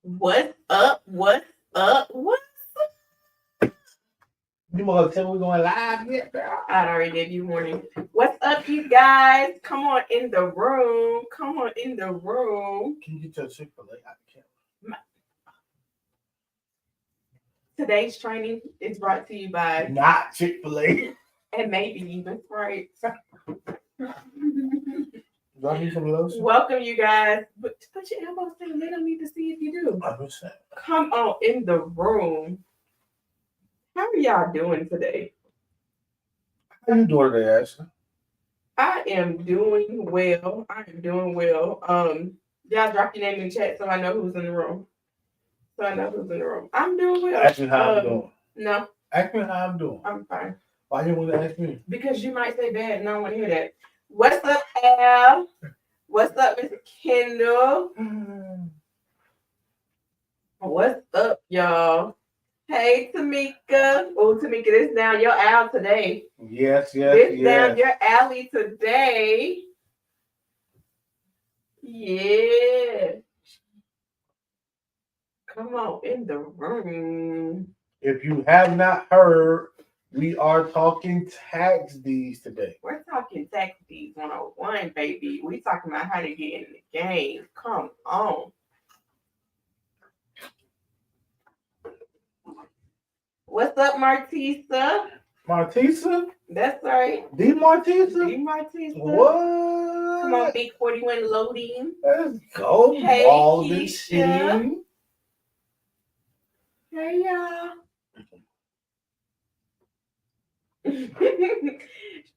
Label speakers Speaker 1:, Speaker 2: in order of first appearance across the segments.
Speaker 1: What's up? What's up? What?
Speaker 2: You want to tell me we're going live yet, girl?
Speaker 1: I already gave you warning. What's up, you guys? Come on in the room. Come on in the room.
Speaker 2: Can you get your Chick-fil-A out the camera?
Speaker 1: Today's training is brought to you by
Speaker 2: Not Chick-fil-A.
Speaker 1: and maybe even Sprite.
Speaker 2: Do I need some lotion?
Speaker 1: Welcome, you guys. But put your elbows down. They don't need to see if you do.
Speaker 2: I'm just saying.
Speaker 1: Come on in the room. How are y'all doing today?
Speaker 2: How you doing today, Ashley?
Speaker 1: I am doing well. Y'all drop your name in the chat so I know who's in the room. I'm doing well.
Speaker 2: Ask me how I'm doing.
Speaker 1: No.
Speaker 2: Ask me how I'm doing.
Speaker 1: I'm fine.
Speaker 2: Why you want to ask me?
Speaker 1: Because you might say bad and I don't want to hear that. What's up, Al? What's up, Mr. Kendall? What's up, y'all? Hey, Tamika. Oh, Tamika, this down your alley today.
Speaker 2: Yes.
Speaker 1: This down your alley today. Yeah. Come on in the room.
Speaker 2: If you have not heard, we are talking tax deeds today.
Speaker 1: We're talking tax deeds 101, baby. We talking about how to get in the game. Come on. What's up, Martisa?
Speaker 2: Martisa?
Speaker 1: That's right.
Speaker 2: D. Martisa?
Speaker 1: D. Martisa.
Speaker 2: What?
Speaker 1: Come on, Big 41 loading.
Speaker 2: Let's go.
Speaker 1: Hey,
Speaker 2: All
Speaker 1: Keisha.
Speaker 2: this shit.
Speaker 1: Hey, y'all.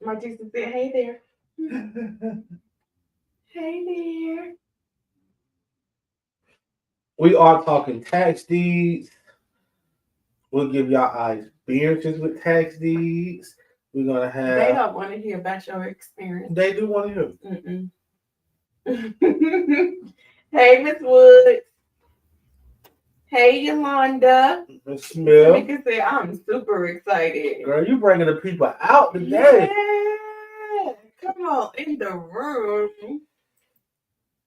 Speaker 1: Martisa said, hey there. Hey there.
Speaker 2: We are talking tax deeds. We'll give y'all our experiences with tax deeds. We're gonna have.
Speaker 1: They don't want to hear about your experience.
Speaker 2: They do want to hear.
Speaker 1: Hey, Miss Woods. Hey, Yolanda.
Speaker 2: Miss Smith.
Speaker 1: Tamika said, I'm super excited.
Speaker 2: Girl, you bringing the people out today.
Speaker 1: Yeah. Come on in the room.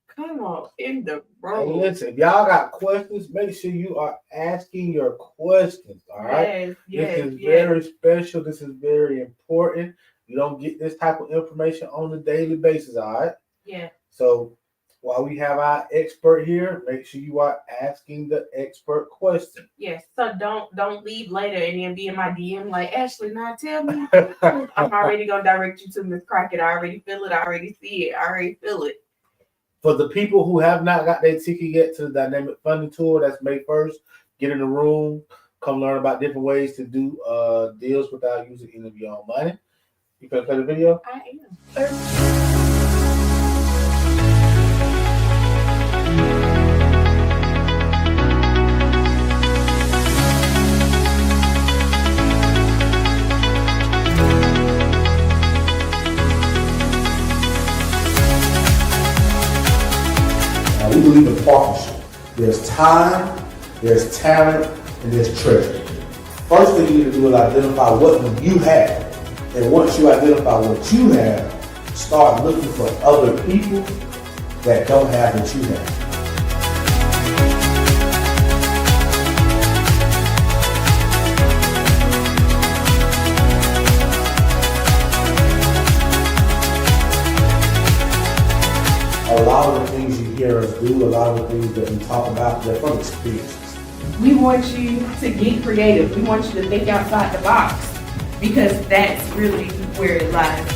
Speaker 1: Come on in the room.
Speaker 2: Hey, listen, if y'all got questions, make sure you are asking your questions, all right?
Speaker 1: Yes,
Speaker 2: this is very special. This is very important. You don't get this type of information on a daily basis, all right?
Speaker 1: Yeah.
Speaker 2: So while we have our expert here, make sure you are asking the expert question.
Speaker 1: Yes. So don't leave later and then be in my DM like, Ashley, now tell me. I'm already gonna direct you to Miss Crockett. I already feel it. I already see it. I already feel it.
Speaker 2: For the people who have not got their ticket yet to the Dynamic Funding Tour, that's May 1st, get in the room, come learn about different ways to do deals without using any of your own money. You can play the video?
Speaker 1: I am.
Speaker 3: We believe in partnership. There's time, there's talent, and there's treasure. First thing you need to do is identify what you have. And once you identify what you have, start looking for other people that don't have what you have. A lot of the things you hear us do, a lot of the things that we talk about, they're from experiences.
Speaker 1: We want you to get creative. We want you to think outside the box because that's really where it lies.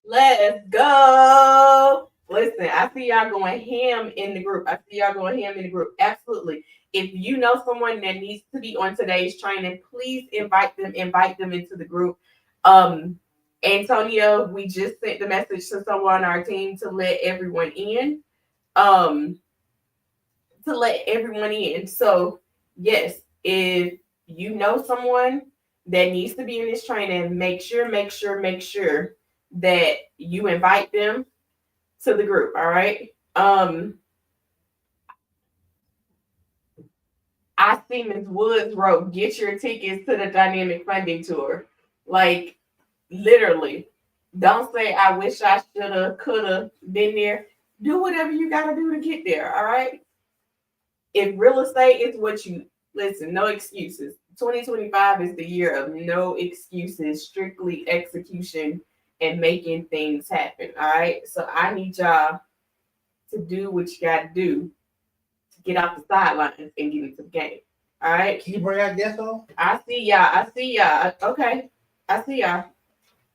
Speaker 1: Let's go. Listen, I see y'all going ham in the group. Absolutely. If you know someone that needs to be on today's training, please invite them into the group. Antonio, we just sent the message to someone on our team to let everyone in. So yes, if you know someone that needs to be in this training, make sure that you invite them to the group. All right. I see Ms. Woods wrote, get your tickets to the dynamic funding tour. Like literally. Don't say I wish I shoulda, coulda been there. Do whatever you gotta do to get there. All right. If real estate is what you listen, no excuses. 2025 is the year of no excuses, strictly execution and making things happen. All right. So I need y'all to do what you got to do to get off the sidelines and get into the game. All right.
Speaker 2: Can you bring out guests on?
Speaker 1: I see y'all. Okay. I see y'all.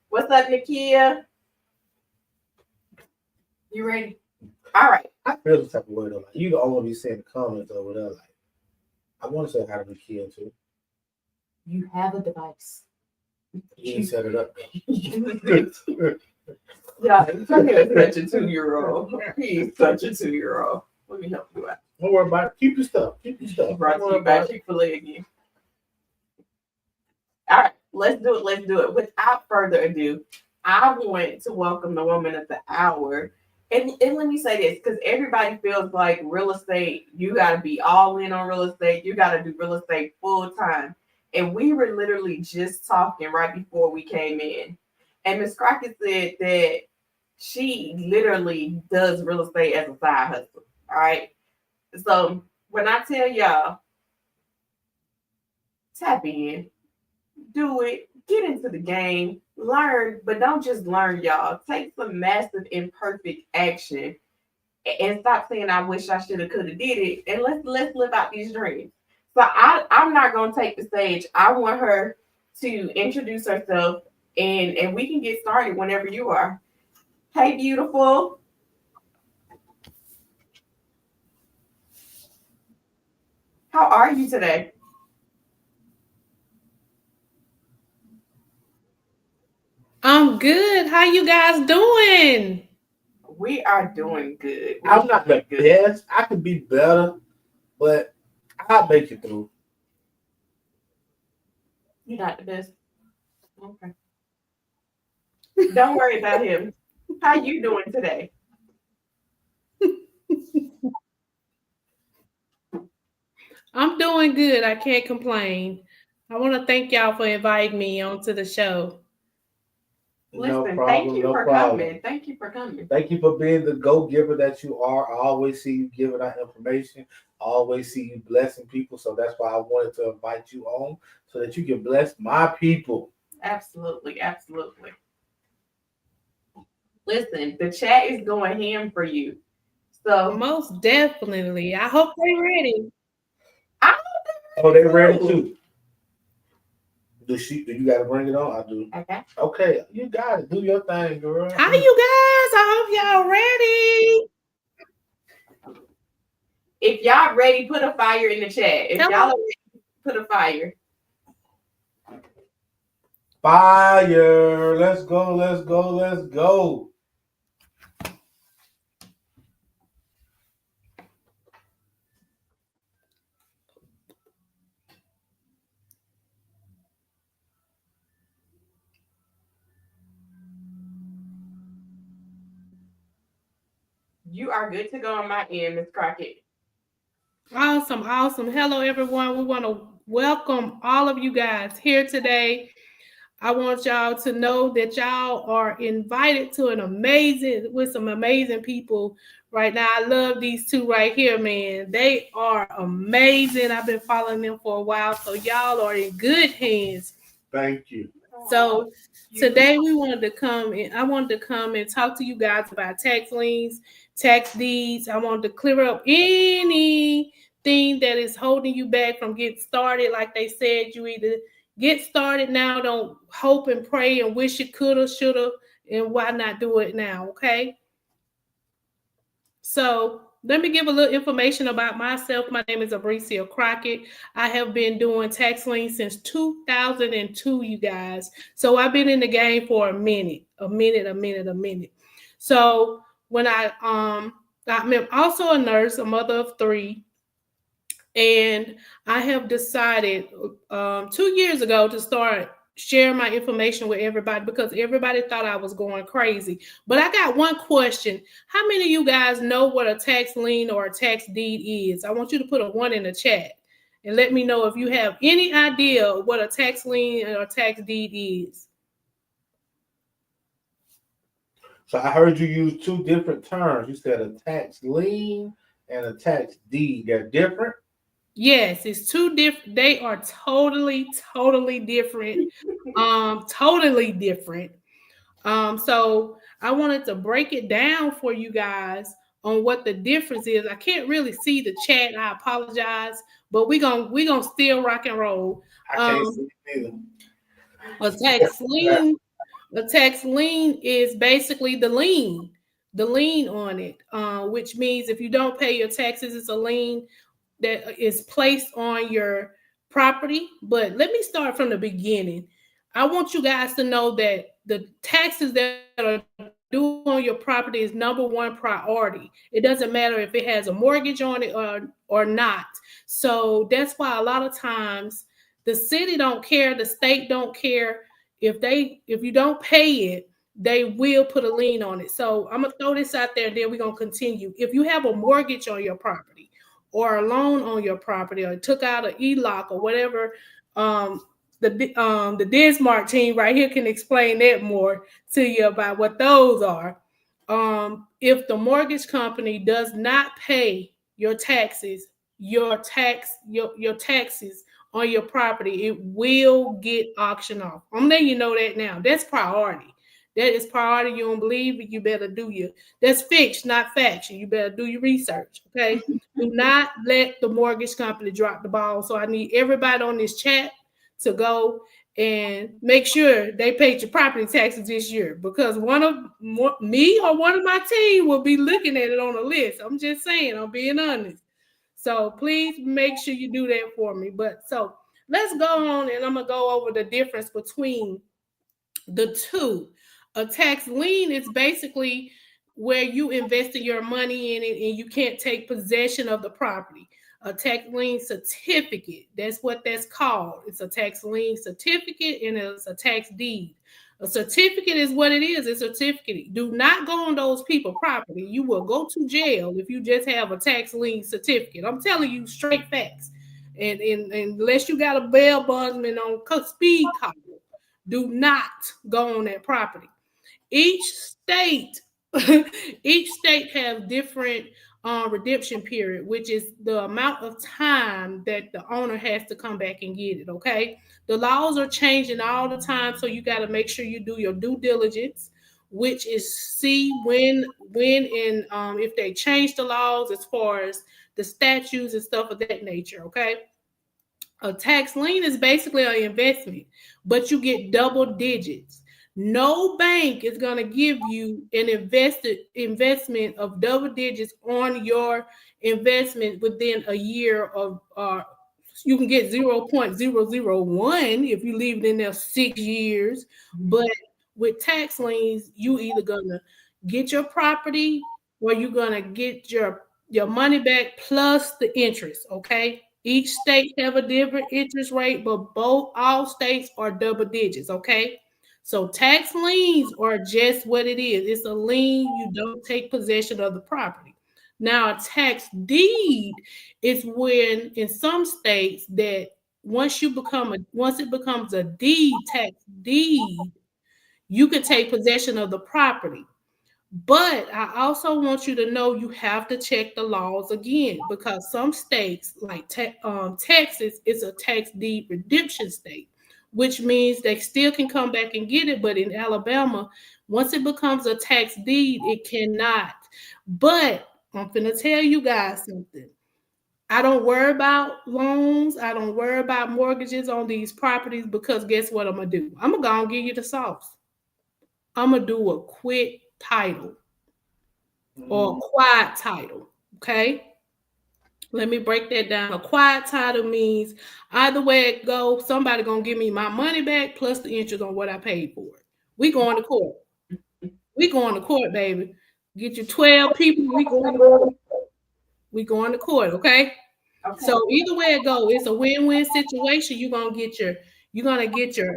Speaker 1: What's up, Nakia? You ready? All right.
Speaker 2: I feel the type of way though. Like, you the only one be saying the comments over there. Like, I want to say hi to Nakia too.
Speaker 1: You have a device.
Speaker 2: You can set it up.
Speaker 1: Yeah, he's such a 2-year-old. He's such a 2-year-old. Let me help you out.
Speaker 2: Don't worry about it. Keep your stuff.
Speaker 1: Brought to you by Chick-fil-A again. All right, let's do it. Without further ado, I want to welcome the woman of the hour. And let me say this, because everybody feels like real estate, you got to be all in on real estate. You got to do real estate full time. And we were literally just talking right before we came in. And Ms. Crockett said that she literally does real estate as a side hustle. All right. So when I tell y'all, tap in, do it, get into the game, learn, but don't just learn, y'all. Take some massive imperfect action and stop saying I wish I should have, could have did it. And let's live out these dreams. So I'm not gonna take the stage. I want her to introduce herself and we can get started whenever you are. Hey, beautiful. How are you today?
Speaker 4: I'm good. How you guys doing?
Speaker 1: We are doing good.
Speaker 2: I'm not the best. I could be better, but I'll make it through.
Speaker 1: You're not the best. Okay. Don't worry about him. How you doing today?
Speaker 4: I'm doing good. I can't complain. I want to thank y'all for inviting me onto the show.
Speaker 1: Listen, thank you for coming. Thank you for coming.
Speaker 2: Thank you for being the go-giver that you are. I always see you giving out information. I always see you blessing people. So that's why I wanted to invite you on so that you can bless my people.
Speaker 1: Absolutely. Absolutely. Listen, the chat is going ham for you. So
Speaker 4: most definitely. I hope they're ready.
Speaker 2: Oh, they're ready too. Do you got to bring it on? I do.
Speaker 1: Okay.
Speaker 2: Okay, you got it. Do your thing, girl.
Speaker 4: Hi, you guys. I hope y'all ready.
Speaker 1: If y'all ready, put a fire in the chat. If y'all are ready, put a fire.
Speaker 2: Fire. Let's go.
Speaker 1: You are good to go on my end, Ms. Crockett.
Speaker 4: Awesome. Hello, everyone. We want to welcome all of you guys here today. I want y'all to know that y'all are invited to some amazing people right now. I love these two right here, man. They are amazing. I've been following them for a while, so y'all are in good hands.
Speaker 2: Thank you.
Speaker 4: So today I wanted to come and talk to you guys about tax liens, tax deeds. I wanted to clear up anything that is holding you back from getting started. Like they said, you either get started now, don't hope and pray and wish you coulda, shoulda, and why not do it now, okay? So let me give a little information about myself. My name is Abricia Crockett. I have been doing tax liens since 2002, you guys. So I've been in the game for a minute, a minute, a minute, a minute. So when I'm also a nurse, a mother of three, and I have decided 2 years ago to start sharing my information with everybody because everybody thought I was going crazy. But I got one question. How many of you guys know what a tax lien or a tax deed is? I want you to put a one in the chat and let me know if you have any idea what a tax lien or tax deed is.
Speaker 2: So I heard you use two different terms. You said a tax lien and a tax deed. They're different.
Speaker 4: Yes, it's two different. They are totally different. Totally different. So I wanted to break it down for you guys on what the difference is. I can't really see the chat. I apologize, but we gonna still rock and roll.
Speaker 2: I can't see it either.
Speaker 4: A tax lien, a tax lien is basically the lien on it, which means if you don't pay your taxes, it's a lien that is placed on your property. But let me start from the beginning. I want you guys to know that the taxes that are due on your property is number one priority. It doesn't matter if it has a mortgage on it or not. So that's why a lot of times the city don't care, the state don't care. If you don't pay it, they will put a lien on it. So I'm gonna throw this out there, and then we're gonna continue. If you have a mortgage on your property, or a loan on your property, or took out an ELOC or whatever, um, the Dismart team right here can explain that more to you about what those are. If the mortgage company does not pay your taxes, your taxes on your property, it will get auctioned off. I'm letting you know that now. That's priority. That is priority. You don't believe it, you better do your. That's fiction, not faction. You better do your research. Okay. Do not let the mortgage company drop the ball. So I need everybody on this chat to go and make sure they paid your property taxes this year, because me or one of my team will be looking at it on a list. I'm just saying, I'm being honest. So please make sure you do that for me. But so let's go on, and I'm gonna go over the difference between the two. A tax lien is basically where you invested your money in it and you can't take possession of the property. A tax lien certificate, that's what that's called. It's a tax lien certificate and it's a tax deed. A certificate is what it is. It's a certificate. Do not go on those people's property. You will go to jail if you just have a tax lien certificate. I'm telling you straight facts. And unless you got a bail bondsman on speed call, do not go on that property. Each state, each state has different redemption period, which is the amount of time that the owner has to come back and get it. Okay, the laws are changing all the time, so you got to make sure you do your due diligence, which is see when and if they change the laws as far as the statutes and stuff of that nature. Okay. A tax lien is basically an investment, but you get double digits. No bank is going to give you an investment of double digits on your investment within a year of you can get 0.001 if you leave it in there 6 years. But with tax liens, you either gonna get your property or you're gonna get your money back plus the interest. Okay. Each state have a different interest rate, but all states are double digits. Okay. So tax liens are just what it is. It's a lien. You don't take possession of the property. Now, a tax deed is when in some states that once it becomes a tax deed, you can take possession of the property. But I also want you to know you have to check the laws again, because some states, like Texas, is a tax deed redemption state, which means they still can come back and get it. But in Alabama, once it becomes a tax deed, it cannot. But I'm going to tell you guys something. I don't worry about loans. I don't worry about mortgages on these properties, because guess what I'm going to do? I'm going to go and give you the sauce. I'm going to do a quick title. or a quiet title. Okay. Let me break that down. A quiet title means either way it goes, somebody gonna give me my money back plus the interest on what I paid for it. We going to court. We going to court, baby. Get you 12 people. We going to court. We going to court, okay?
Speaker 1: Okay.
Speaker 4: So either way it goes, it's a win-win situation. You're gonna get your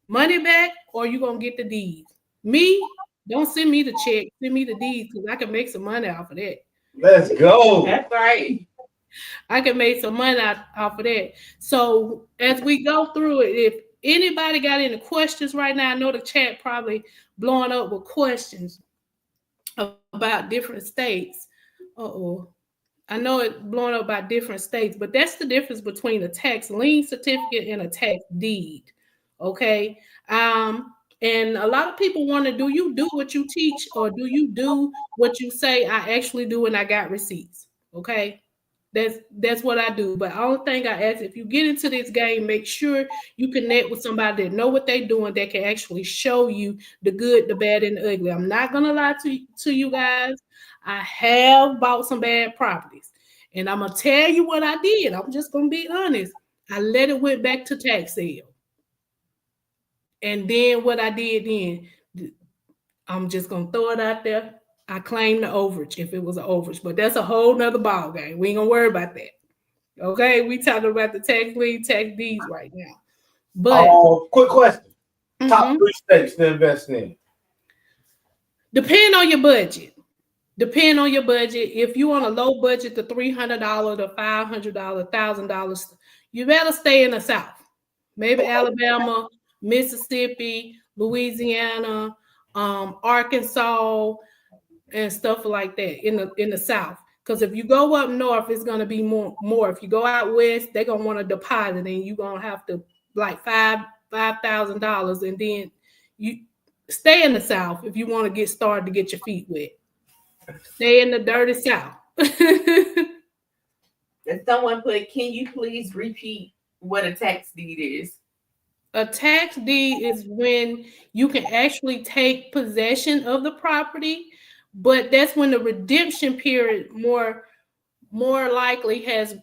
Speaker 4: money back or you're gonna get the deeds. Me, don't send me the check, send me the deeds because I can make some money off of that.
Speaker 2: Let's go.
Speaker 1: That's right.
Speaker 4: I can make some money off of that. So as we go through it, if anybody got any questions right now, I know the chat probably blowing up with questions about different states. I know it's blowing up by different states, but that's the difference between a tax lien certificate and a tax deed. Okay. And a lot of people want to do you do what you teach or do you do what you say I actually do and I got receipts. Okay. That's what I do. But the only thing I ask, if you get into this game, make sure you connect with somebody that know what they're doing that can actually show you the good, the bad, and the ugly. I'm not gonna lie to you guys. I have bought some bad properties. And I'm gonna tell you what I did. I'm just gonna be honest. I let it went back to tax sale. And then what I did then, I'm just gonna throw it out there. I claim the overage if it was an overage, but that's a whole nother ball game. We ain't gonna worry about that. Okay, we talking about the tax lien, tax deeds right now. But
Speaker 2: quick question: top 3 states to invest in.
Speaker 4: Depend on your budget. If you on a low budget, the $300, the $500, $1,000, you better stay in the South. Maybe Alabama, Mississippi, Louisiana, Arkansas, and stuff like that in the South. Because if you go up north, it's gonna be more. If you go out west, they're gonna want to deposit, and you're gonna have to like $5,000, and then you stay in the South if you want to get started to get your feet wet. Stay in the dirty South.
Speaker 1: And someone put, can you please repeat what a tax deed is?
Speaker 4: A tax deed is when you can actually take possession of the property, but that's when the redemption period more likely has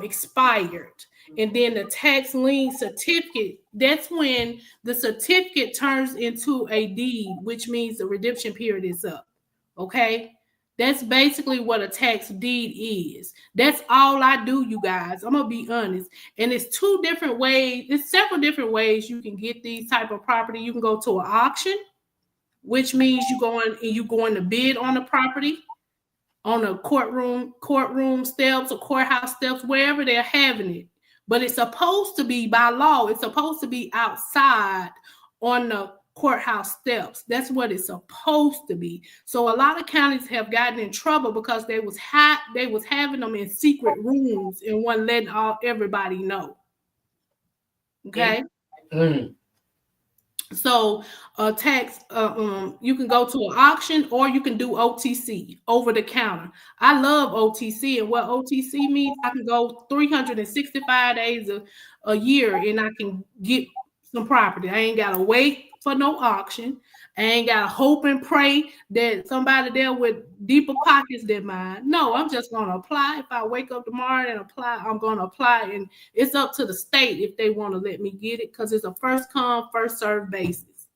Speaker 4: expired. And then the tax lien certificate, that's when the certificate turns into a deed, which means the redemption period is up. Okay? That's basically what a tax deed is. That's all I do, you guys. I'm gonna be honest. And it's 2 different ways. It's several different ways you can get these type of property. You can go to an auction, which means you going to bid on the property on a courtroom steps or courthouse steps, wherever they're having it. But it's supposed to be by law. It's supposed to be outside on the courthouse steps. That's what it's supposed to be. So a lot of counties have gotten in trouble because they was having them in secret rooms and wasn't letting everybody know. Okay. So tax, you can go to an auction or you can do OTC, over the counter. I love OTC, and what OTC means, I can go 365 days a year and I can get some property. I ain't gotta wait for no auction. I ain't gotta hope and pray that somebody there with deeper pockets than mine. No, I'm just gonna apply. If I wake up tomorrow and apply, I'm gonna apply, and it's up to the state if they want to let me get it, because it's a first come, first served basis.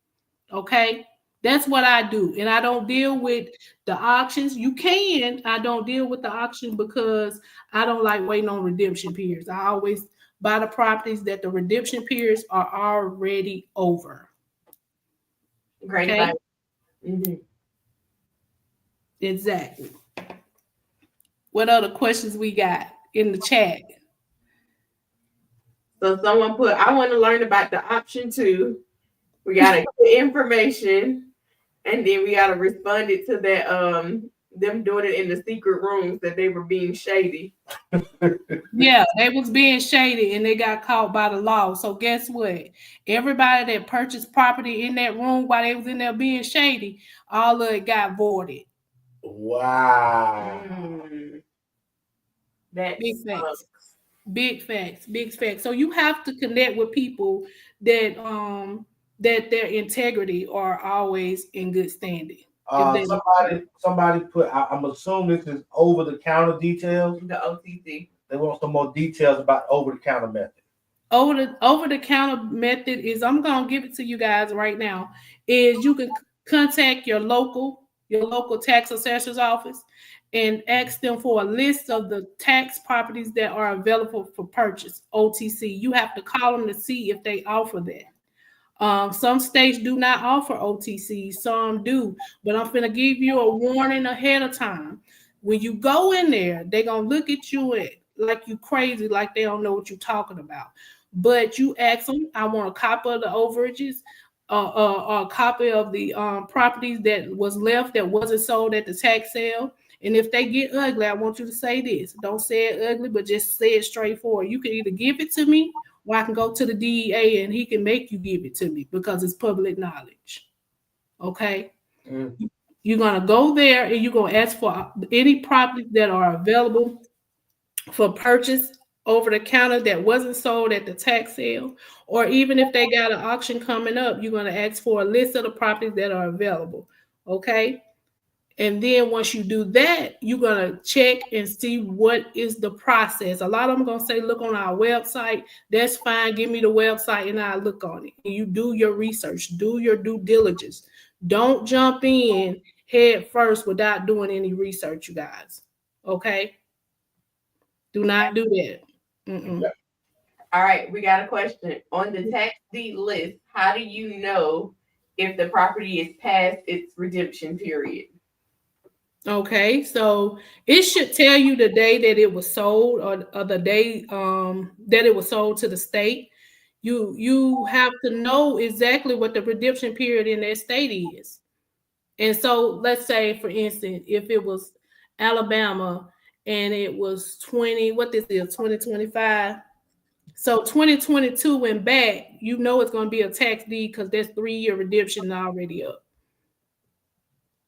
Speaker 4: Okay, that's what I do, and I don't deal with the auctions. I don't deal with the auction because I don't like waiting on redemption periods. I always buy the properties that the redemption periods are already over.
Speaker 1: Great.
Speaker 4: Okay? Exactly. What other questions we got in the chat?
Speaker 1: So someone put, I want to learn about the option 2. We got to get information, and then we got to respond it to that them doing it in the secret rooms, that they were being shady.
Speaker 4: Yeah, they was being shady and they got caught by the law. So guess what? Everybody that purchased property in that room while they was in there being shady, all of it got voided.
Speaker 2: Wow.
Speaker 1: That's
Speaker 4: big facts. Big facts. So you have to connect with people that their integrity are always in good standing.
Speaker 2: Somebody put. I'm assuming this is over the counter details.
Speaker 1: The OTC.
Speaker 2: They want some more details about over the counter method.
Speaker 4: Over the counter method is, I'm gonna give it to you guys right now. Is you can contact your local tax assessor's office and ask them for a list of the tax properties that are available for purchase, OTC. You have to call them to see if they offer that. Some states do not offer OTC, some do, but I'm gonna give you a warning ahead of time. When you go in there, they're gonna look at you like you crazy, like they don't know what you're talking about. But you ask them, I want a copy of the overages, a copy of the properties that was left that wasn't sold at the tax sale. And if they get ugly, I want you to say this. Don't say it ugly, but just say it straightforward. You can either give it to me, or I can go to the DEA and he can make you give it to me because it's public knowledge. Okay? You're going to go there and you're going to ask for any properties that are available for purchase over the counter that wasn't sold at the tax sale, or even if they got an auction coming up, you're going to ask for a list of the properties that are available. Okay? And then once you do that, you're going to check and see what is the process. A lot of them are going to say, look on our website. That's fine. Give me the website and I'll look on it. And you do your research. Do your due diligence. Don't jump in head first without doing any research, you guys. Okay? Do not do that.
Speaker 1: All right, we got a question. On the tax deed list, how do you know if the property is past its redemption period?
Speaker 4: Okay, so it should tell you the day that it was sold, or the day that it was sold to the state. You have to know exactly what the redemption period in that state is. And so let's say, for instance, if it was Alabama and it was 2025. So 2022 and back, you know it's going to be a tax deed because there's 3-year redemption already up.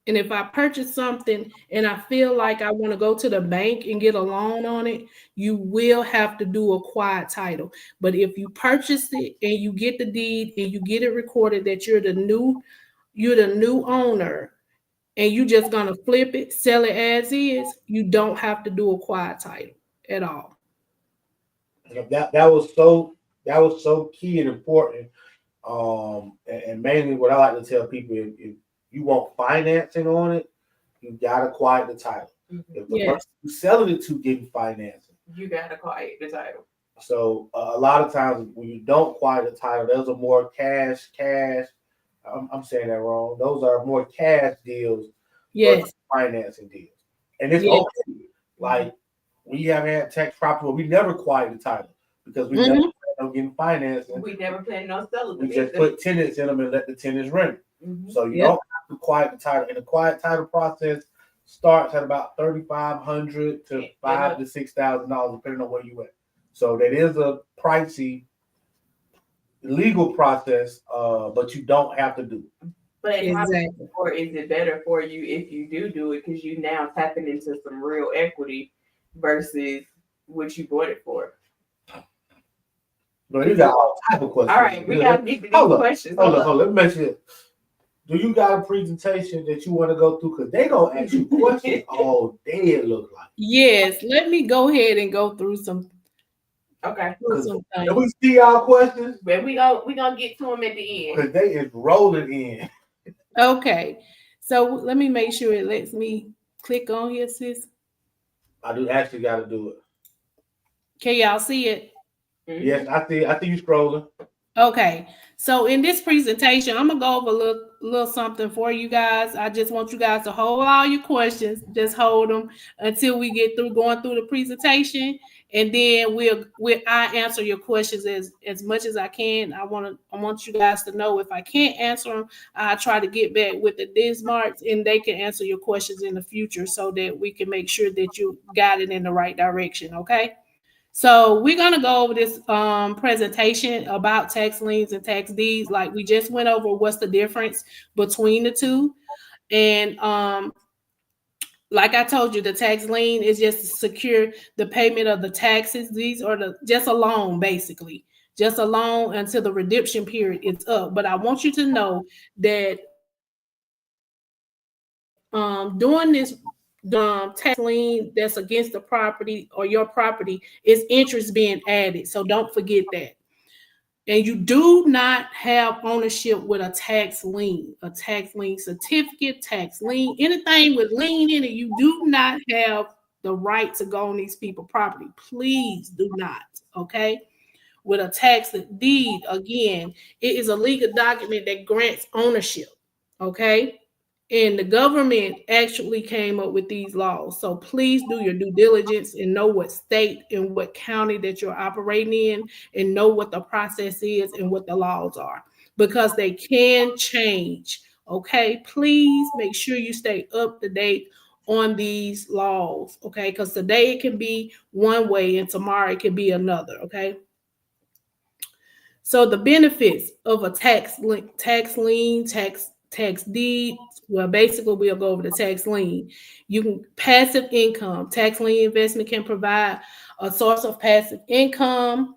Speaker 4: And if I purchase something and I feel like I want to go to the bank and get a loan on it, you will have to do a quiet title. But if you purchase it and you get the deed and you get it recorded that you're the new owner and you just gonna flip it, sell it as is, you don't have to do a quiet title at all.
Speaker 2: That was so key and important. And mainly what I like to tell people, if you want financing on it, you gotta quiet the title. If the person you're selling it to getting financing,
Speaker 1: you gotta quiet the title.
Speaker 2: So a lot of times when you don't quiet the title, those are more cash. I'm saying that wrong. Those are more cash deals, versus financing deals, and it's okay. Like we have had tax property where we never quiet the title because we never plan on getting financing.
Speaker 1: We never plan on selling.
Speaker 2: We just put tenants in them and let the tenants rent. So you don't have to quiet the title. And the quiet title process starts at about $3,500 to $5,000 to $6,000, depending on where you at. So that is a pricey legal process, but you don't have to do it.
Speaker 1: But or is it better for you if you do it because you now tapping into some real equity versus what you bought it for?
Speaker 2: But you got all type of questions.
Speaker 1: All right, we got to get these questions.
Speaker 2: Hold on. Let me make sure. Do you got a presentation that you want to go through? Because they gonna ask you questions all day. It look like.
Speaker 4: Yes, let me go ahead and go through some.
Speaker 1: Okay.
Speaker 2: Can we see our questions?
Speaker 1: But we gonna get to them at the end.
Speaker 2: Because they is rolling in.
Speaker 4: Okay, so let me make sure it lets me click on here, sis.
Speaker 2: I do actually got to do it.
Speaker 4: Can y'all see it?
Speaker 2: Yes, I see you scrolling.
Speaker 4: Okay, so in this presentation, I'm gonna go over a little something for you guys. I just want you guys to hold all your questions. Just hold them until we get through going through the presentation, and then I answer your questions as much as I can. I want you guys to know if I can't answer them, I try to get back with the Dismarts, and they can answer your questions in the future so that we can make sure that you got it in the right direction. Okay. So we're going to go over this presentation about tax liens and tax deeds. Like we just went over what's the difference between the two. And like I told you, the tax lien is just to secure the payment of the taxes. These are just a loan, basically. Just a loan until the redemption period is up. But I want you to know that doing this tax lien that's against the property or your property is interest being added. So don't forget that. And you do not have ownership with a tax lien certificate, tax lien, anything with lien in it. You do not have the right to go on these people's property. Please do not. Okay. With a tax deed, again, it is a legal document that grants ownership. Okay. And the government actually came up with these laws. So please do your due diligence and know what state and what county that you're operating in, and know what the process is and what the laws are, because they can change. Okay. Please make sure you stay up to date on these laws. Okay. Because today it can be one way and tomorrow it can be another. Okay. So the benefits of a tax lien, tax deed. Well, basically, we'll go over the tax lien. You can passive income. Tax lien investment can provide a source of passive income.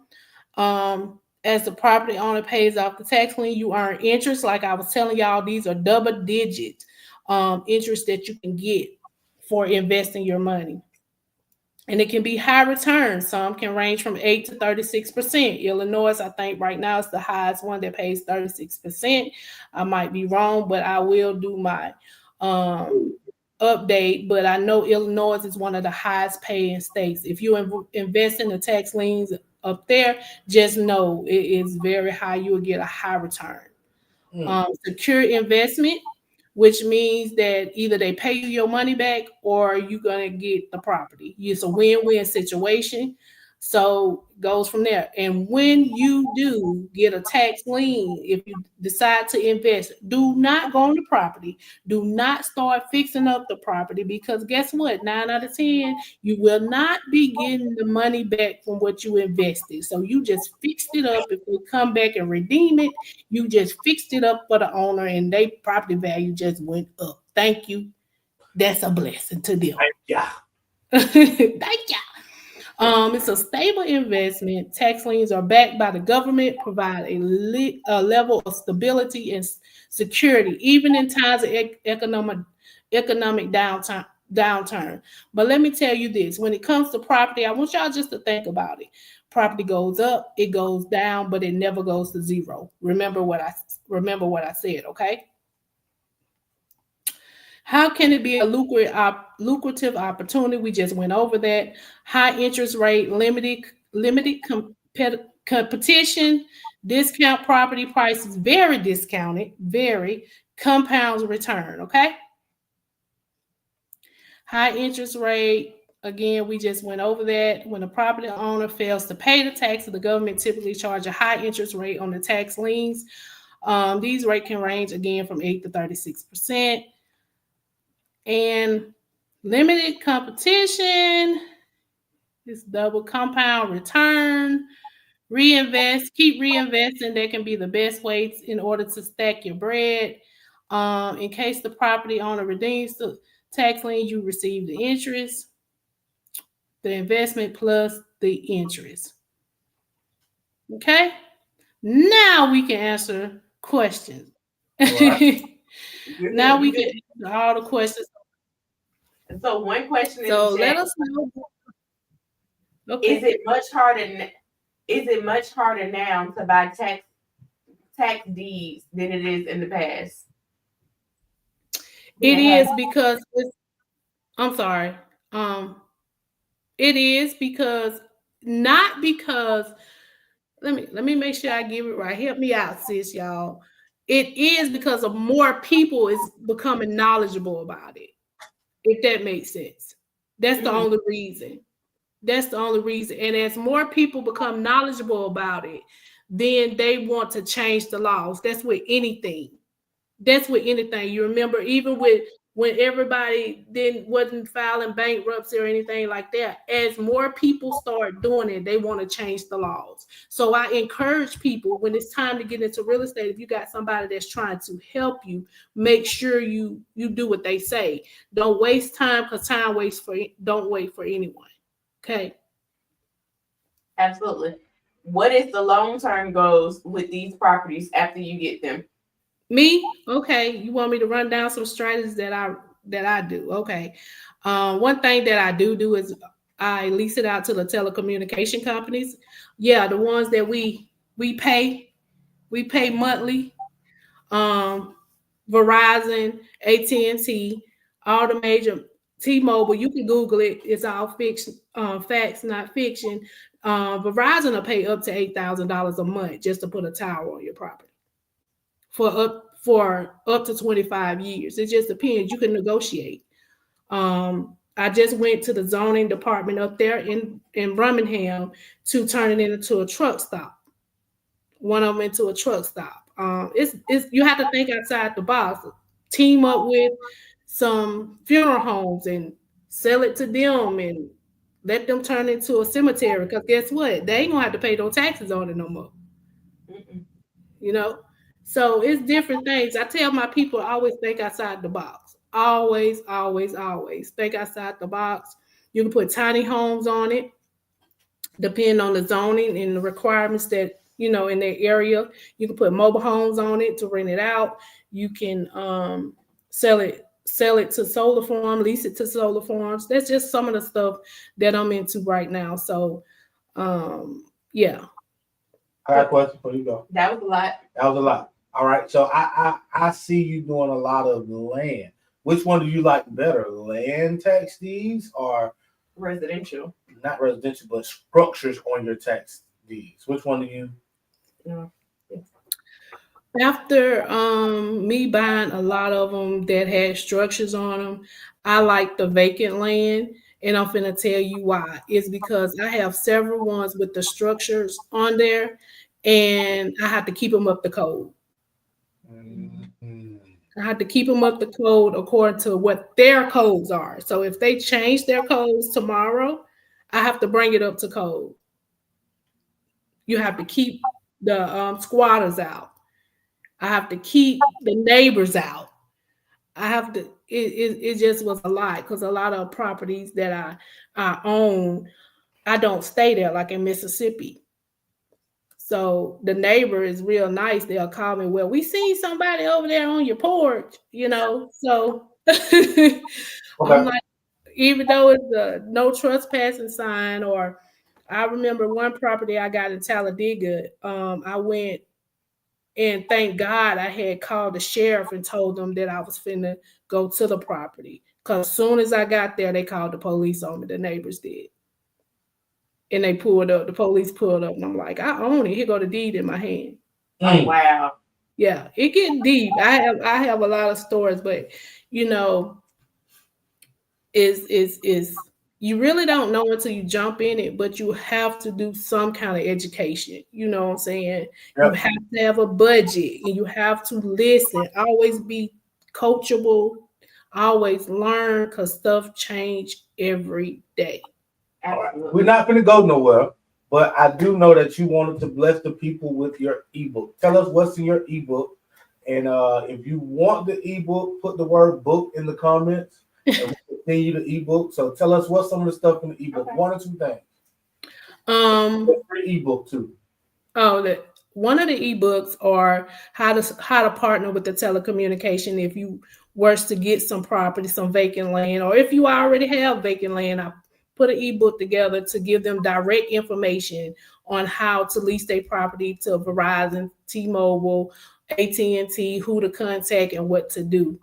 Speaker 4: As the property owner pays off the tax lien, you earn interest. Like I was telling y'all, these are double-digit interest that you can get for investing your money. And it can be high return. Some can range from 8 to 36%. Illinois, I think right now is the highest one that pays 36%. I might be wrong, but I will do my update. But I know Illinois is one of the highest paying states. If you invest in the tax liens up there, just know it is very high. You will get a high return. Secure investment, which means that either they pay you your money back or you're going to get the property. It's a win-win situation. So it goes from there. And when you do get a tax lien, if you decide to invest, do not go on the property. Do not start fixing up the property, because guess what? 9 out of 10, you will not be getting the money back from what you invested. So you just fixed it up. If they come back and redeem it, you just fixed it up for the owner and their property value just went up. Thank you. That's a blessing to them.
Speaker 2: Yeah.
Speaker 4: Thank you. It's a stable investment. Tax liens are backed by the government, provide a level of stability and security, even in times of economic downturn. But let me tell you this: when it comes to property, I want y'all just to think about it. Property goes up, it goes down, but it never goes to zero. Remember what I said, okay? How can it be a lucrative opportunity? We just went over that. High interest rate, limited competition, discount property prices, very discounted, very compounds return, okay? High interest rate, again, we just went over that. When a property owner fails to pay the taxes, the government typically charge a high interest rate on the tax liens. These rates can range, again, from 8 to 36%. And limited competition is double compound return. Reinvest, keep reinvesting. That can be the best way in order to stack your bread. In case the property owner redeems the tax lien, you receive the interest, the investment plus the interest. Okay? Now we can answer questions. Right. Now we can answer all the questions.
Speaker 1: So one question is,
Speaker 4: so let us know.
Speaker 1: Okay. Is it much harder now to buy tax deeds than it is in the past?
Speaker 4: It is because I'm sorry. It is because not because let me make sure I give it right. Help me out, sis, y'all. It is because of more people is becoming knowledgeable about it. If that makes sense. That's the only reason. That's the only reason. And as more people become knowledgeable about it, then they want to change the laws. That's with anything. You remember, even with when everybody wasn't filing bankruptcy or anything like that, as more people start doing it, they want to change the laws. So I encourage people, when it's time to get into real estate, if you got somebody that's trying to help you, make sure you do what they say. Don't waste time, because time don't wait for anyone. Okay.
Speaker 1: Absolutely. What is the long-term goals with these properties after you get them?
Speaker 4: Me? Okay. You want me to run down some strategies that I that I do. Okay. One thing that I do is I lease it out to the telecommunication companies. Yeah, the ones that we pay monthly. Um, Verizon, AT&T, all the major T-Mobile. You can Google it. It's all fiction, facts, not fiction. Verizon will pay up to $8,000 a month just to put a tower on your property for up to 25 years. It just depends. You can negotiate. I just went to the zoning department up there in Birmingham to turn it into a truck stop. One of them into a truck stop. It's you have to think outside the box. Team up with some funeral homes and sell it to them and let them turn into a cemetery. Because guess what? They ain't gonna have to pay no taxes on it no more.
Speaker 1: Mm-mm.
Speaker 4: You know? So it's different things. I tell my people always think outside the box. Always, always, always think outside the box. You can put tiny homes on it, depending on the zoning and the requirements that in their area. You can put mobile homes on it to rent it out. You can sell it to solar farm, lease it to solar farms. That's just some of the stuff that I'm into right now. So yeah.
Speaker 2: I got a question for you. Go.
Speaker 1: That was a lot.
Speaker 2: That was a lot. All right. So I see you doing a lot of land. Which one do you like better, land tax deeds or
Speaker 1: Residential?
Speaker 2: Not residential, but structures on your tax deeds? Which one do you?
Speaker 4: After me buying a lot of them that had structures on them, I like the vacant land, and I'm finna tell you why. It's because I have several ones with the structures on there, and I have to keep them up the code.
Speaker 2: Mm-hmm.
Speaker 4: I have to keep them up the code according to what their codes are. So if they change their codes tomorrow, I have to bring it up to code. You have to keep the squatters out. I have to keep the neighbors out. I have to. It just was a lot because a lot of properties that I own, I don't stay there. Like in Mississippi, so the neighbor is real nice. They'll call me. Well, we seen somebody over there on your porch, So I'm like, even though it's a no trespassing sign, or I remember one property I got in Talladega. I went. And thank God I had called the sheriff and told them that I was finna go to the property. Because as soon as I got there, they called the police on me. The neighbors did. And they pulled up. The police pulled up. And I'm like, I own it. Here go the deed in my hand.
Speaker 1: Oh, wow.
Speaker 4: Yeah, it get deep. I have a lot of stories, but is you really don't know until you jump in it, but you have to do some kind of education. You know what I'm saying? Yep. You have to have a budget and you have to listen. Always be coachable. Always learn because stuff change every day.
Speaker 2: Right. We're not going to go nowhere, but I do know that you wanted to bless the people with your ebook. Tell us what's in your ebook. And if you want the ebook, put the word book in the comments. And we'll send you the ebook. So tell us what's some of the stuff in the ebook. Okay. One or two things. Free ebook too.
Speaker 4: One of the ebooks are how to partner with the telecommunication if you were to get some property, some vacant land, or if you already have vacant land. I put an ebook together to give them direct information on how to lease their property to Verizon, T-Mobile, AT&T, who to contact, and what to do.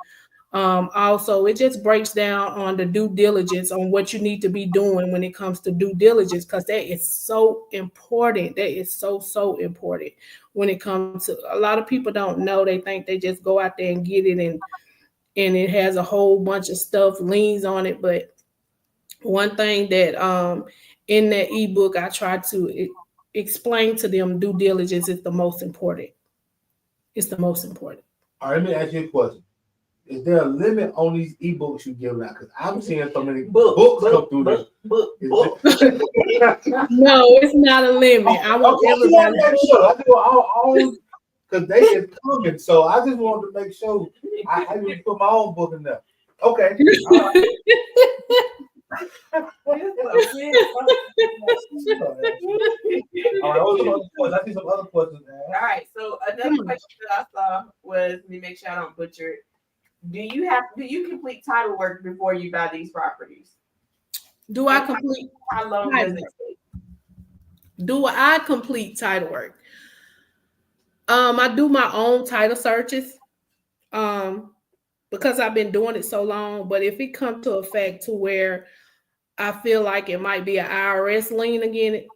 Speaker 4: Also, it just breaks down on the due diligence on what you need to be doing when it comes to due diligence, because that is so important. That is so important when it comes to, a lot of people don't know. They think they just go out there and get it, and it has a whole bunch of stuff, liens on it. But one thing that in that ebook, I try to explain to them, due diligence is the most important. It's the most important.
Speaker 2: All right, let me ask you a question. Is there a limit on these ebooks you give out? Because I'm seeing so many books come through this.
Speaker 4: No, it's not a limit. I want everybody
Speaker 2: to make sure. I do all because they is coming. So I just wanted to make sure I need to put my own book in there. Okay. All right. I see some other questions.
Speaker 1: All right. So another question that I saw was, let me make sure I don't butcher it. do you complete title work before you buy these properties?
Speaker 4: Do I complete
Speaker 1: How long does
Speaker 4: title
Speaker 1: it
Speaker 4: work?
Speaker 1: take?
Speaker 4: Do I complete title work? I do my own title searches. Because I've been doing it so long. But if it comes to a fact to where I feel like it might be an IRS lien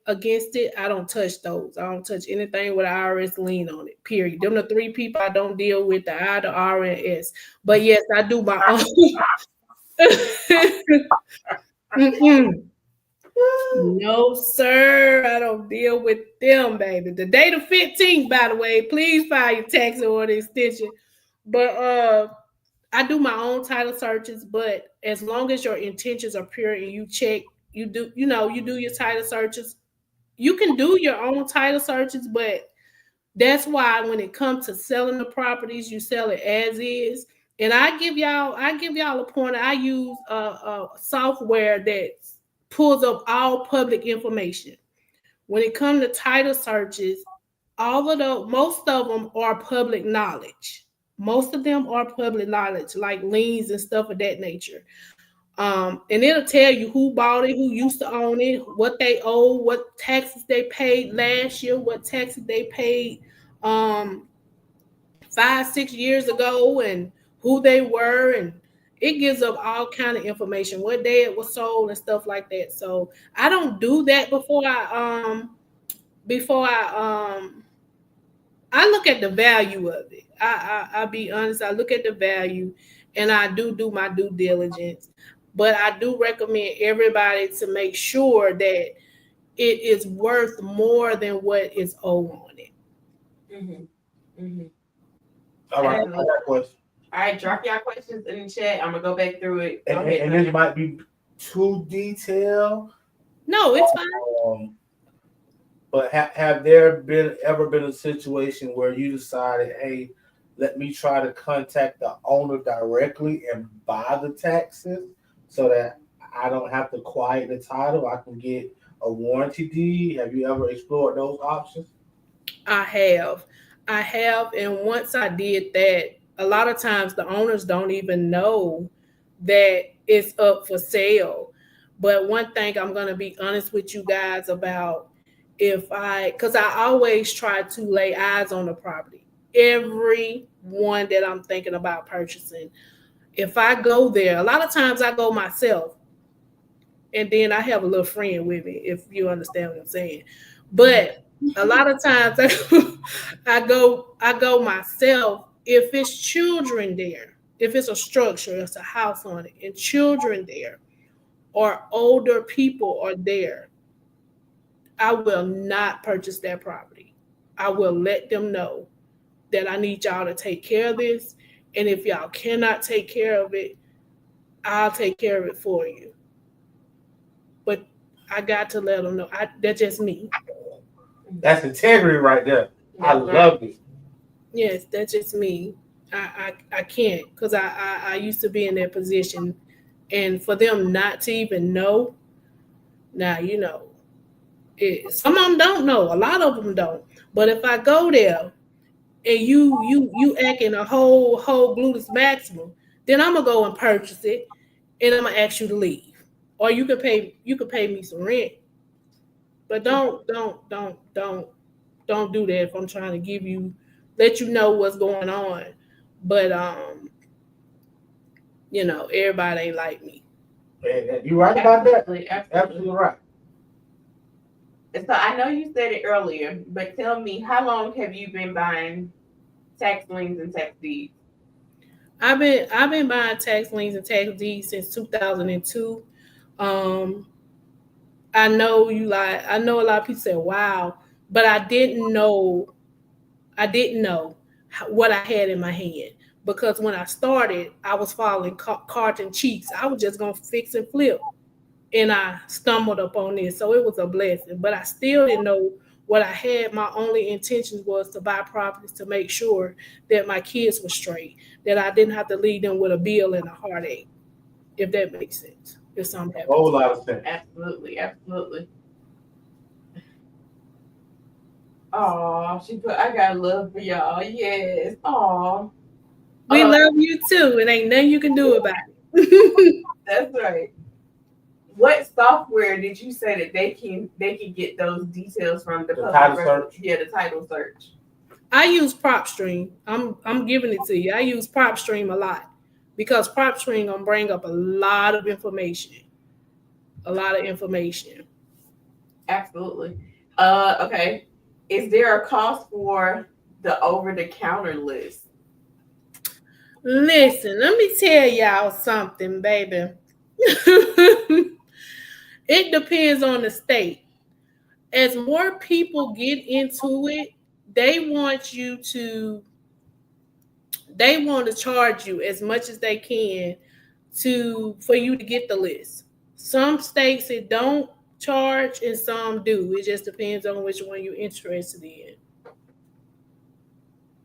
Speaker 4: against it, I don't touch those. I don't touch anything with an IRS lien on it. Period. Them the three people I don't deal with: the I, the R, and S. But yes, I do my own. No, sir. I don't deal with them, baby. The day the 15th, by the way, please file your tax order extension. But I do my own title searches, but as long as your intentions are pure and you check, you do your title searches. You can do your own title searches, but that's why when it comes to selling the properties, you sell it as is. And I give y'all a pointer. I use a software that pulls up all public information. When it comes to title searches, most of them are public knowledge. Most of them are public knowledge, like liens and stuff of that nature. And it'll tell you who bought it, who used to own it, what they owe, what taxes they paid last year, what taxes they paid 5-6 years ago, and who they were, and it gives up all kind of information, what day it was sold and stuff like that. So I don't do that before I look at the value of it. I'll be honest. I look at the value, and I do my due diligence. But I do recommend everybody to make sure that it is worth more than what is owed on it.
Speaker 1: Mm-hmm. Mm-hmm.
Speaker 2: All right, I got a question.
Speaker 1: All right, drop y'all questions in the chat. I'm gonna go back through it.
Speaker 2: And this might be too detailed.
Speaker 4: No, it's fine.
Speaker 2: But have there ever been a situation where you decided, hey, let me try to contact the owner directly and buy the taxes so that I don't have to quiet the title? I can get a warranty deed. Have you ever explored those options?
Speaker 4: I have, and once I did that, a lot of times the owners don't even know that it's up for sale. But one thing I'm going to be honest with you guys about, because I always try to lay eyes on the property, every one that I'm thinking about purchasing. If I go there, a lot of times I go myself, and then I have a little friend with me, if you understand what I'm saying. But a lot of times I go myself if it's children there, if it's a structure, it's a house on it, and children there, or older people are there. I will not purchase that property. I will let them know that I need y'all to take care of this. And if y'all cannot take care of it, I'll take care of it for you. But I got to let them know. That's just me.
Speaker 2: That's integrity right there. I love it.
Speaker 4: Yes, that's just me. I can't, because I used to be in that position. And for them not to even know, now, some of them don't know. A lot of them don't. But if I go there and you acting a whole gluteus maximum, then I'm gonna go and purchase it, and I'm gonna ask you to leave, or you can pay me some rent. But don't do that if I'm trying to let you know what's going on. But everybody ain't like me.
Speaker 2: You right about that? Absolutely right.
Speaker 1: So I know you said it earlier, but tell me, how long have you been buying tax liens and tax deeds?
Speaker 4: I've been buying tax liens and tax deeds since 2002. I know a lot of people say, "Wow," but I didn't know what I had in my hand, because when I started, I was following carton cheeks. I was just gonna fix and flip, and I stumbled upon this, so it was a blessing. But I still didn't know what I had. My only intention was to buy properties to make sure that my kids were straight, that I didn't have to leave them with a bill and a heartache, if that makes sense. If something happens.
Speaker 2: A whole lot of sense.
Speaker 1: Absolutely. Oh, she put, I got love for y'all. Yes. Oh.
Speaker 4: We love you too, and ain't nothing you can do about it.
Speaker 1: That's right. What software did you say that they can get those details from? The
Speaker 2: title search?
Speaker 1: Yeah, the title search.
Speaker 4: I use PropStream. I'm giving it to you. I use PropStream a lot because PropStream gonna bring up a lot of information. A lot of information.
Speaker 1: Absolutely. Okay. Is there a cost for the over-the-counter list?
Speaker 4: Listen, let me tell y'all something, baby. It depends on the state. As more people get into it, they want to charge you as much as they can for you to get the list. Some states it don't charge and some do. It just depends on which one you're interested in.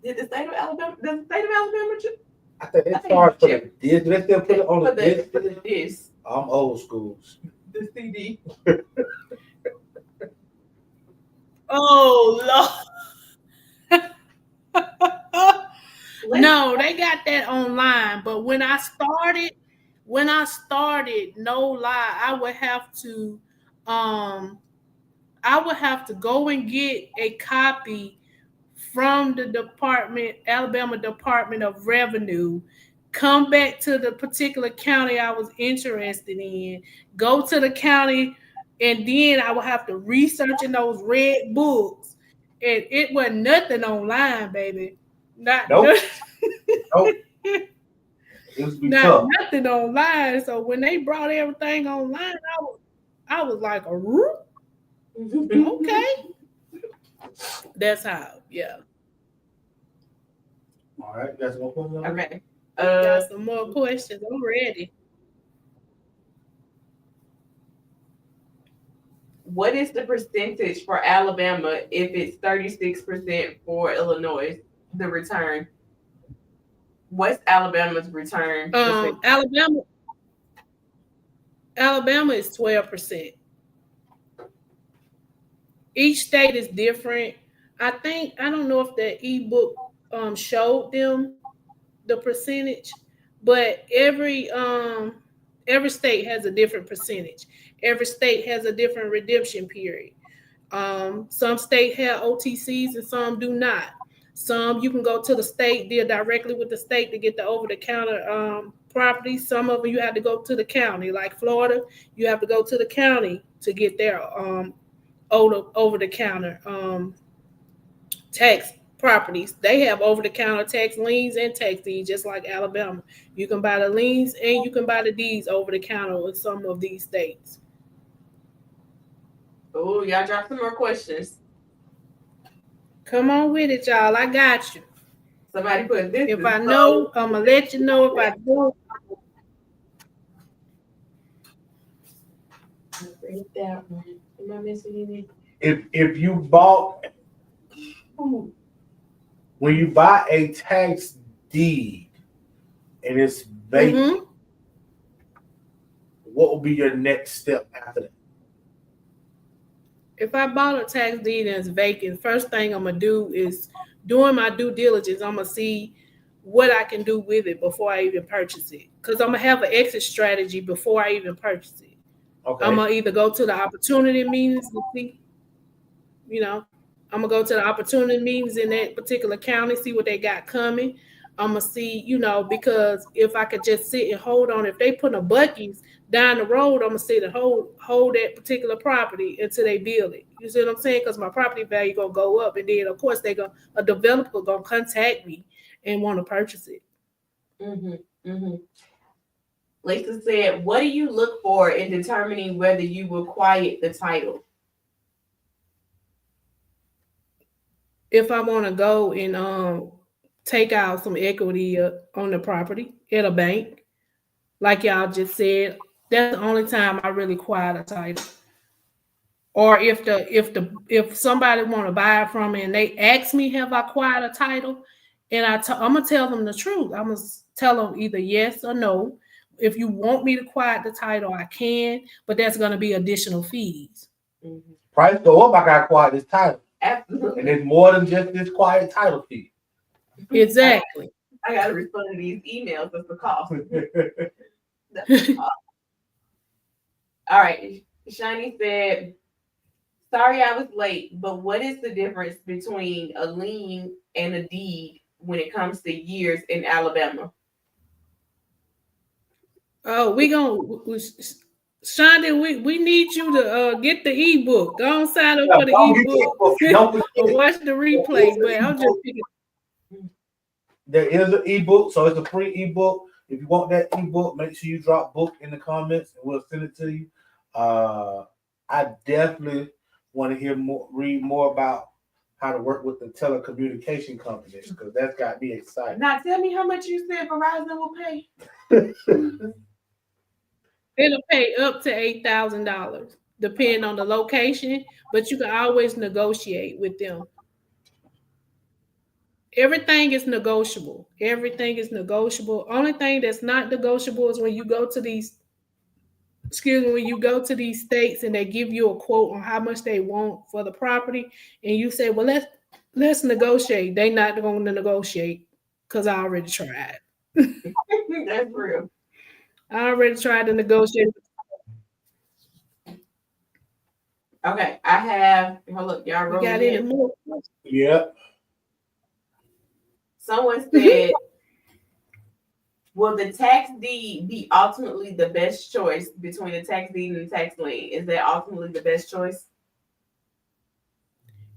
Speaker 1: Did the state of Alabama? Does the state of Alabama?
Speaker 2: I think they charge for the disc. They still put it on the disc.
Speaker 1: For the disc.
Speaker 2: I'm old school.
Speaker 1: The CD.
Speaker 4: Oh Lord. No, they got that online. But when I started, no lie, I would have to go and get a copy from the Alabama Department of Revenue, come back to the particular county I was interested in, go to the county, and then I would have to research in those red books. And it wasn't nothing online, baby. Nope.
Speaker 2: Nope.
Speaker 4: Nothing online. So when they brought everything online, I was like, okay. That's how, yeah.
Speaker 2: All right, you guys want to put
Speaker 1: Okay.
Speaker 4: Got some more questions. I'm ready.
Speaker 1: What is the percentage for Alabama if it's 36% for Illinois? The return. What's Alabama's return?
Speaker 4: Alabama is 12%. Each state is different. I don't know if the ebook showed them the percentage, but every state has a different percentage. Every state has a different redemption period. Some states have OTCs and some do not. Some you can go to the state, deal directly with the state to get the over-the-counter property. Some of them you have to go to the county, like Florida. You have to go to the county to get their over-the-counter tax properties. They have over-the-counter tax liens and tax deeds, just like Alabama. You can buy the liens and you can buy the deeds over-the-counter in some of these states.
Speaker 1: Oh, y'all drop some more questions.
Speaker 4: Come on with it, y'all. I got you.
Speaker 1: Somebody put this.
Speaker 4: If I know, I'm going to let you know if I do.
Speaker 1: Break that one. Am I missing anything?
Speaker 2: If you bought, when you buy a tax deed and it's vacant, what will be your next step after that?
Speaker 4: If I bought a tax deed and it's vacant, first thing I'm going to do is doing my due diligence. I'm going to see what I can do with it before I even purchase it. Because I'm going to have an exit strategy before I even purchase it. Okay. I'm going to either go to the opportunity meetings to see, I'm going to go to the opportunity meetings in that particular county, see what they got coming. I'm going to see, because if I could just sit and hold on, if they put a Buc-ee's down the road, I'm going to sit and hold that particular property until they build it. You see what I'm saying? Because my property value going to go up. And then, of course, a developer going to contact me and want to purchase it.
Speaker 1: Lisa said, what do you look for in determining whether you will quiet the title?
Speaker 4: If I want to go and take out some equity on the property at a bank, like y'all just said, that's the only time I really quiet a title. Or if somebody want to buy it from me and they ask me, have I quiet a title? And I'm gonna tell them the truth. I'm gonna tell them either yes or no. If you want me to quiet the title, I can, but that's gonna be additional fees.
Speaker 2: Price go up, I gotta quiet this title.
Speaker 1: Absolutely.
Speaker 2: And it's more than just this quiet title fee.
Speaker 4: Exactly.
Speaker 1: I gotta respond to these emails. That's the cost. That's the cost. All right. Shani said, sorry I was late, but what is the difference between a lien and a deed when it comes to years in Alabama?
Speaker 4: Oh, Shonda, we need you to get the ebook. Go on, sign up for the ebook or watch the replay. But I'm just thinking.
Speaker 2: There is an ebook, so it's a free ebook. If you want that ebook, make sure you drop book in the comments, and we'll send it to you. I definitely want to read more about how to work with the telecommunication companies because that's got me excited.
Speaker 1: Now, tell me how much you said Verizon will pay.
Speaker 4: It'll pay up to $8,000, depending on the location, but you can always negotiate with them. Everything is negotiable. Everything is negotiable. Only thing that's not negotiable is when you go to these states and they give you a quote on how much they want for the property, and you say, well, let's negotiate. They not going to negotiate because I already tried.
Speaker 1: That's real.
Speaker 4: I already tried to negotiate.
Speaker 1: Okay, I have. Hold up, y'all.
Speaker 4: You got any more?
Speaker 2: Yep.
Speaker 1: Someone said, will the tax deed be ultimately the best choice between the tax deed and the tax lien? Is that ultimately the best choice?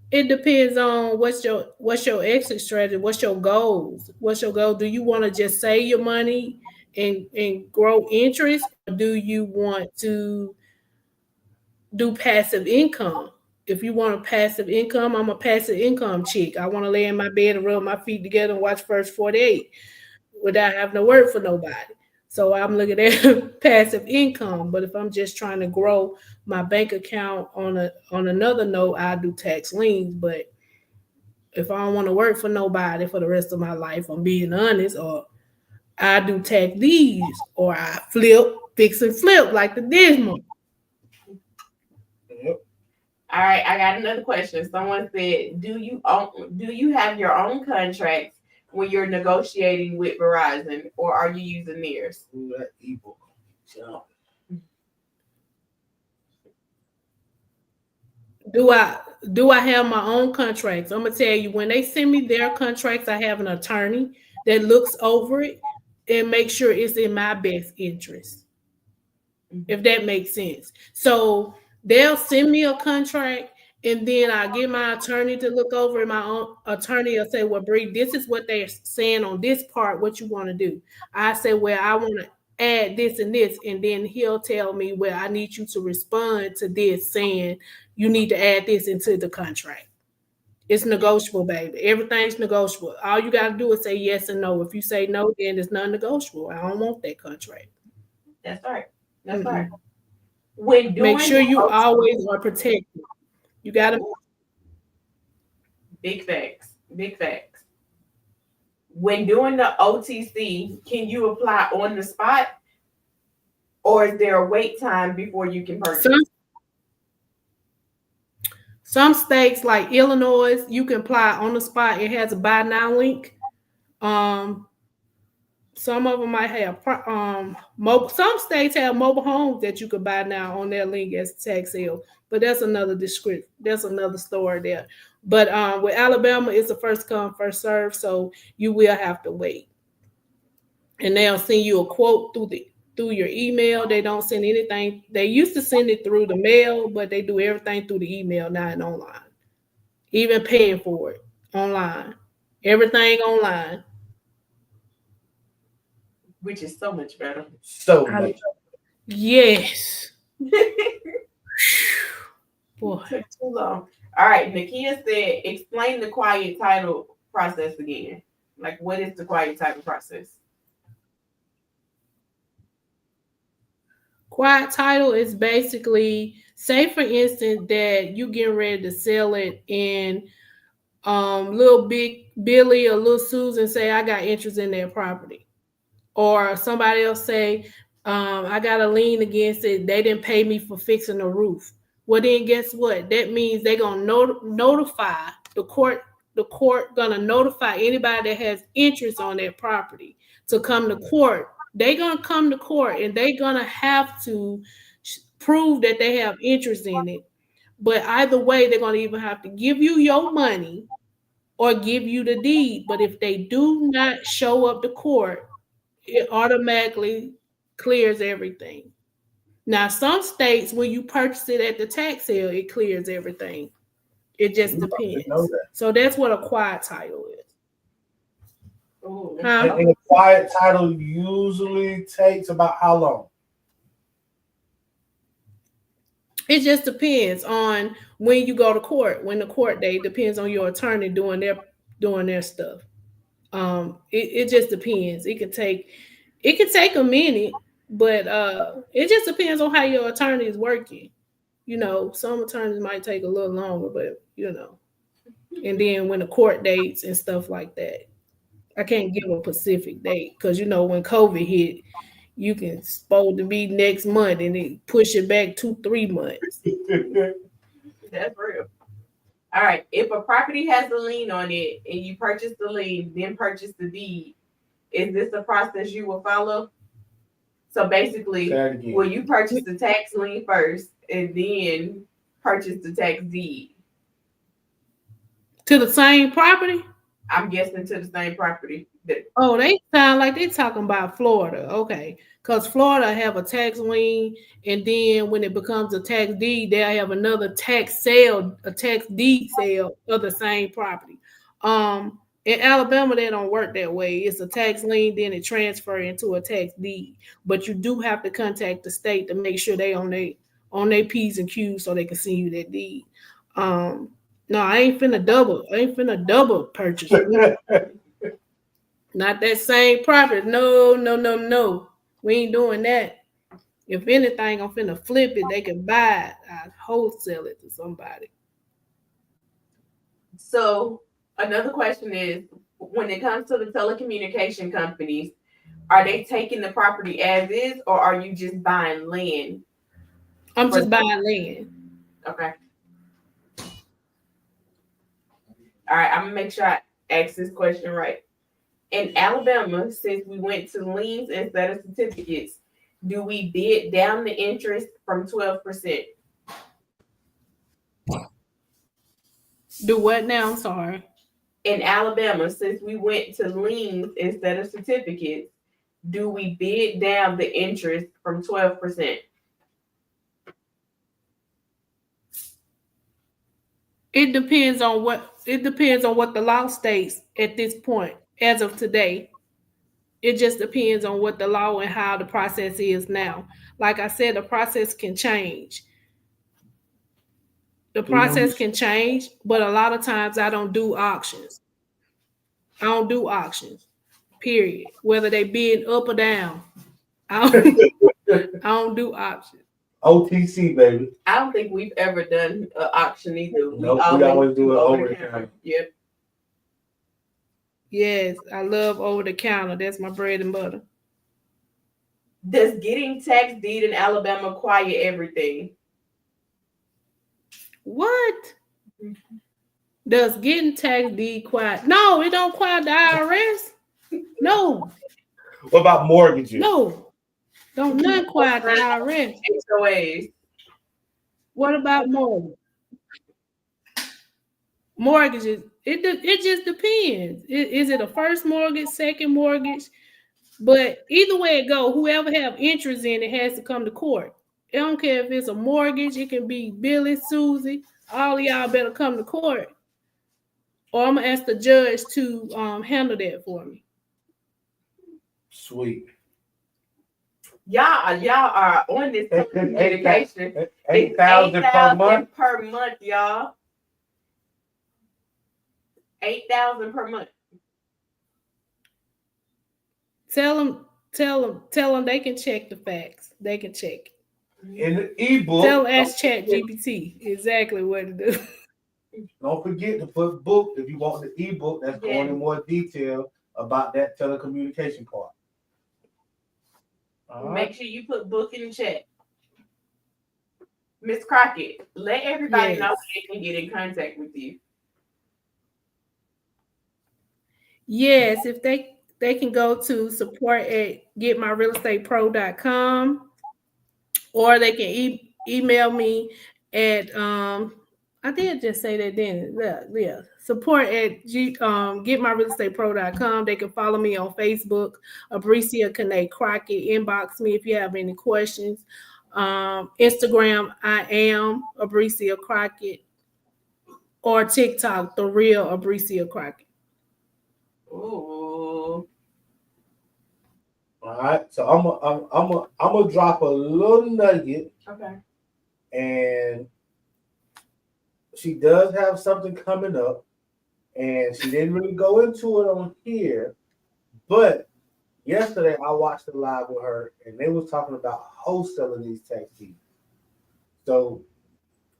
Speaker 4: It depends on what's your exit strategy. What's your goals? What's your goal? Do you want to just save your money and grow interest, or do you want to do passive income? If you want a passive income, I'm a passive income chick. I want to lay in my bed and rub my feet together and watch First 48 without having to work for nobody. So I'm looking at passive income. But if I'm just trying to grow my bank account on another note, I do tax liens. But if I don't want to work for nobody for the rest of my life, I'm being honest, or I do tax deeds, or I fix and flip like the Dismal.
Speaker 2: Yep.
Speaker 1: All right, I got another question. Someone said, do you have your own contracts when you're negotiating with Verizon, or are you using theirs?
Speaker 2: Ooh, that ebook.
Speaker 4: Do I have my own contracts? I'm gonna tell you, when they send me their contracts, I have an attorney that looks over it and make sure it's in my best interest. If that makes sense. So they'll send me a contract, and then I get my attorney to look over it. My own attorney will say, well, Bree, this is what they're saying on this part, what you want to do. I say, well, I want to add this and this, and then he'll tell me, well, I need you to respond to this saying you need to add this into the contract. It's negotiable, baby. Everything's negotiable. All you got to do is say yes and no. If you say no, then it's non-negotiable. I don't want that contract.
Speaker 1: That's right. That's right. When
Speaker 4: make sure you always are protected. You got to.
Speaker 1: Big facts. Big facts. When doing the OTC, can you apply on the spot, or is there a wait time before you can purchase?
Speaker 4: Some states like Illinois, you can apply on the spot. It has a buy now link. Some of them might have mobile. Some states have mobile homes that you could buy now on their link as tax sale. But that's another description. That's another story there. But with Alabama, it's a first come, first serve. So you will have to wait. And they'll send you a quote through your email. They don't send anything. They used to send it through the mail, but they do everything through the email now and online. Even paying for it online. Everything online.
Speaker 1: Which is so much better.
Speaker 2: So much.
Speaker 4: Yes.
Speaker 1: Boy. It took too long. All right. Nakia said, explain the quiet title process again. Like, what is the quiet title process?
Speaker 4: Quiet title is basically, say for instance that you getting ready to sell it, and little big Billy or little Susan say, I got interest in their property. Or somebody else say, I got a lien against it. They didn't pay me for fixing the roof. Well, then guess what? That means they're going to notify the court the court gonna notify anybody that has interest on that property to come to court. They're gonna come to court and they're gonna have to prove that they have interest in it. But either way, they're gonna even have to give you your money or give you the deed. But if they do not show up to court, it automatically clears everything. Now, some states, when you purchase it at the tax sale, it clears everything. It just depends. So that's what a quiet title is.
Speaker 2: And a quiet title usually takes about how long?
Speaker 4: It just depends on when you go to court. When the court date depends on your attorney doing their stuff. It just depends. It could take a minute, but it just depends on how your attorney is working. You know, some attorneys might take a little longer, but you know. And then when the court dates and stuff like that, I can't give a specific date because you know when COVID hit, you can supposed to be next month and it push it back 2-3 months.
Speaker 1: That's real. All right. If a property has a lien on it and you purchase the lien, then purchase the deed, is this a process you will follow? So basically, will you purchase the tax lien first and then purchase the tax deed?
Speaker 4: To the same property?
Speaker 1: I'm guessing to the same property.
Speaker 4: Oh, they sound like they're talking about Florida. Okay. Because Florida have a tax lien, and then when it becomes a tax deed, they'll have another tax sale, a tax deed sale of the same property. In Alabama, they don't work that way. It's a tax lien, then it transfer into a tax deed. But you do have to contact the state to make sure they on their P's and Q's so they can send you that deed. No, I ain't finna double purchase. Not that same property. No. We ain't doing that. If anything, I'm finna flip it. They can buy it. I wholesale it to somebody.
Speaker 1: So another question is, when it comes to the telecommunication companies, are they taking the property as is, or are you just buying land?
Speaker 4: I'm just buying land.
Speaker 1: Okay. All right, I'm gonna make sure I ask this question right. In Alabama, since we went to liens instead of certificates, do we bid down the interest from 12%?
Speaker 4: Do what now? I'm sorry.
Speaker 1: In Alabama, since we went to liens instead of certificates, do we bid down the interest from 12%?
Speaker 4: It depends on what the law states at this point, as of today. It just depends on what the law and how the process is now. Like I said, the process can change. But a lot of times I don't do auctions. Period. Whether they bid up or down. I don't do auctions.
Speaker 2: OTC, baby.
Speaker 1: I don't think we've ever done an auction either.
Speaker 2: We always do it over the counter.
Speaker 1: Yep.
Speaker 4: Yes, I love over the counter. That's my bread and butter.
Speaker 1: Does getting tax deed in Alabama quiet everything?
Speaker 4: What? Does getting tax deed quiet? No, it don't quiet the IRS. No.
Speaker 2: What about mortgages?
Speaker 4: No. Don't none quiet the IRS.
Speaker 1: HOAs.
Speaker 4: What about mortgages? Mortgages, it just depends. Is it a first mortgage, second mortgage? But either way it go, whoever have interest in it has to come to court. I don't care if it's a mortgage. It can be Billy, Susie. All of y'all better come to court, or I'm gonna ask the judge to handle that for me.
Speaker 2: Sweet.
Speaker 1: Y'all are on this communication.
Speaker 2: 8,000 per month.
Speaker 1: Per month, y'all. 8,000 per month.
Speaker 4: Tell them they can check the facts. They can check.
Speaker 2: In the ebook.
Speaker 4: Tell Ask ChatGPT exactly what to do.
Speaker 2: Don't forget to put book if you want the ebook that's going in more detail about that telecommunication part.
Speaker 1: Make sure you put book in the chat. Miss Crockett, let everybody know they can get in contact with you.
Speaker 4: Yes, if they can go to support at getmyrealestatepro.com, or they can email me at I did just say that then. Yeah. Support at getmyrealestatepro.com. They can follow me on Facebook, Abricia Kane Crockett. Inbox me if you have any questions. Instagram, I am Abricia Crockett, or TikTok, the real Abricia Crockett.
Speaker 1: Ooh.
Speaker 2: All right, so I'm gonna drop a little nugget,
Speaker 1: Okay.
Speaker 2: and she does have something coming up, and she didn't really go into it on here, but yesterday I watched a live with her, and they was talking about wholesaling these tax deeds. So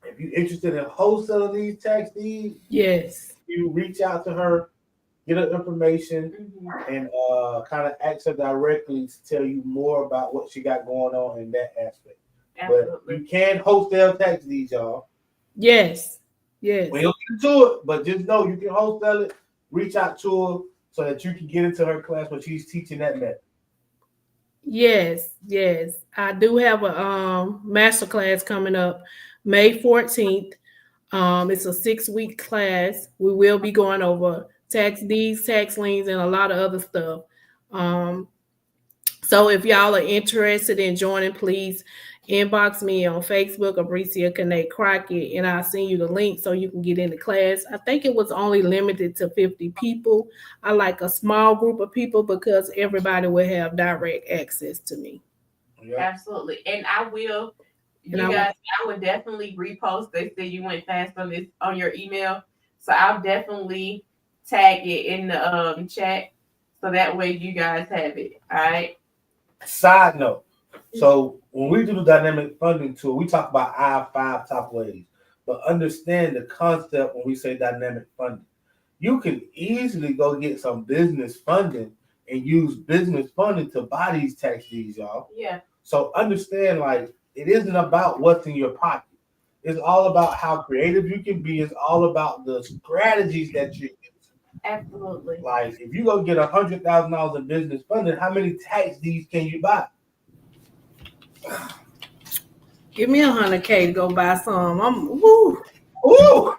Speaker 2: if you're interested in wholesaling these tax deeds,
Speaker 4: Yes.
Speaker 2: you reach out to her, get her information, and kind of ask her directly to tell you more about what she got going on in that aspect.
Speaker 1: Absolutely.
Speaker 2: But you can wholesale tax deeds, y'all.
Speaker 4: Yes. Yes.
Speaker 2: We'll get into it, but just know you can wholesale it. Reach out to her so that you can get into her class when she's teaching that method.
Speaker 4: Yes. I do have a master class coming up May 14th. It's a 6-week class. We will be going over tax deeds, tax liens, and a lot of other stuff. So if y'all are interested in joining, please inbox me on Facebook, Abricia Kane Crockett, and I'll send you the link so you can get in the class. I think it was only limited to 50 people. I like a small group of people because everybody will have direct access to me.
Speaker 2: Yeah.
Speaker 1: Absolutely. And I will, I would definitely repost. They said you went fast on this on your email. So I'll definitely tag it in the chat. So that way you guys have it. All right.
Speaker 2: Side note. So when we do the dynamic funding tool, we talk about our 5 top ways. But understand the concept when we say dynamic funding. You can easily go get some business funding and use business funding to buy these tax deeds, y'all.
Speaker 1: Yeah.
Speaker 2: So understand, like, it isn't about what's in your pocket. It's all about how creative you can be. It's all about the strategies that you use.
Speaker 1: Absolutely.
Speaker 2: Like, if you go get $100,000 in business funding, how many tax deeds can you buy?
Speaker 4: Give me $100K to go buy some. I'm woo.
Speaker 2: Ooh.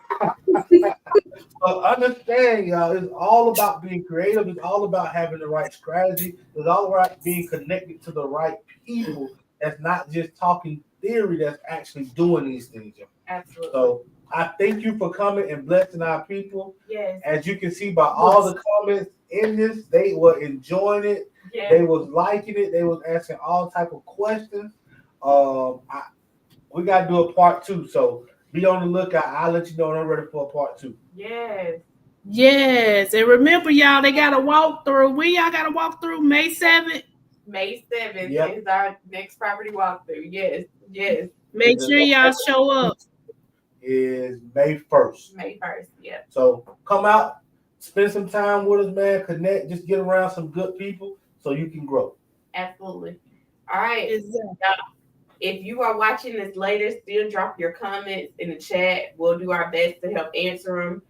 Speaker 2: So understand, y'all, it's all about being creative. It's all about having the right strategy. It's all about being connected to the right people. That's not just talking theory, that's actually doing these things. Y'all.
Speaker 1: Absolutely.
Speaker 2: So I thank you for coming and blessing our people.
Speaker 1: Yes.
Speaker 2: As you can see by all the comments in this, they were enjoying it.
Speaker 1: Yes.
Speaker 2: They was liking it. They was asking all type of questions. We got to do a part 2. So be on the lookout. I'll let you know when I'm ready for a part 2.
Speaker 4: Yes. And remember, y'all, they got a walkthrough. When y'all got a walkthrough? May 7th?
Speaker 1: May 7th is our next property walkthrough. Yes.
Speaker 4: Make sure y'all show up.
Speaker 2: Is May 1st.
Speaker 1: May 1st, yeah.
Speaker 2: So come out, spend some time with us, man. Connect, just get around some good people so you can grow.
Speaker 1: Absolutely. All right.
Speaker 4: Exactly.
Speaker 1: If you are watching this later, still drop your comments in the chat. We'll do our best to help answer them.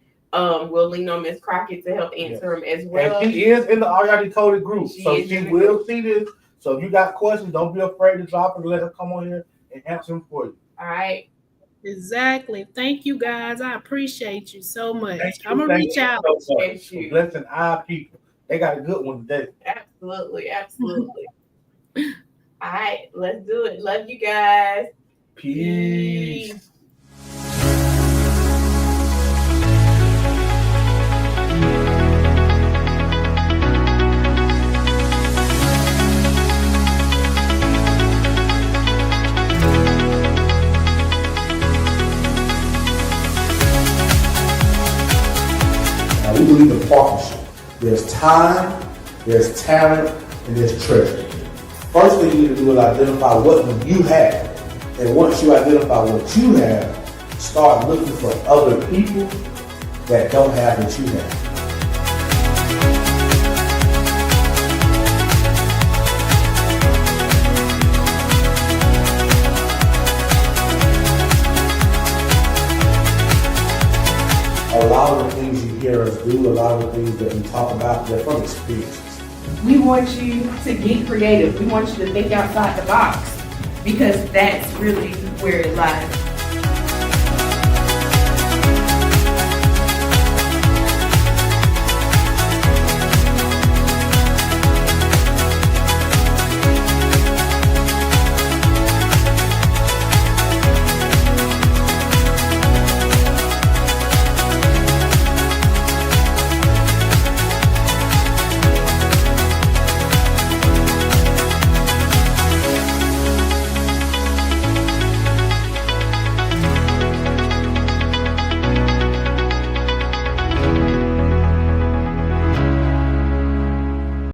Speaker 1: We'll lean on Miss Crockett to help answer them as well.
Speaker 2: And she is in the Already Coded group, so she will see this. So if you got questions, don't be afraid to drop it. Let her come on here and answer them for you.
Speaker 1: All right.
Speaker 4: Exactly. Thank you, guys. I appreciate you so much. I'm going to reach out.
Speaker 2: Thank you. Blessing our people. They got a good one today.
Speaker 1: Absolutely. All right, let's do it. Love you guys.
Speaker 2: Peace.
Speaker 3: Now, we believe in partnership. There's time, there's talent, and there's treasure. First thing you need to do is identify what you have. And once you identify what you have, start looking for other people that don't have what you have. A lot of the things you hear us do a lot of the things that we talk about. They're from experiences.
Speaker 5: We want you to get creative. We want you to think outside the box because that's really where it lies.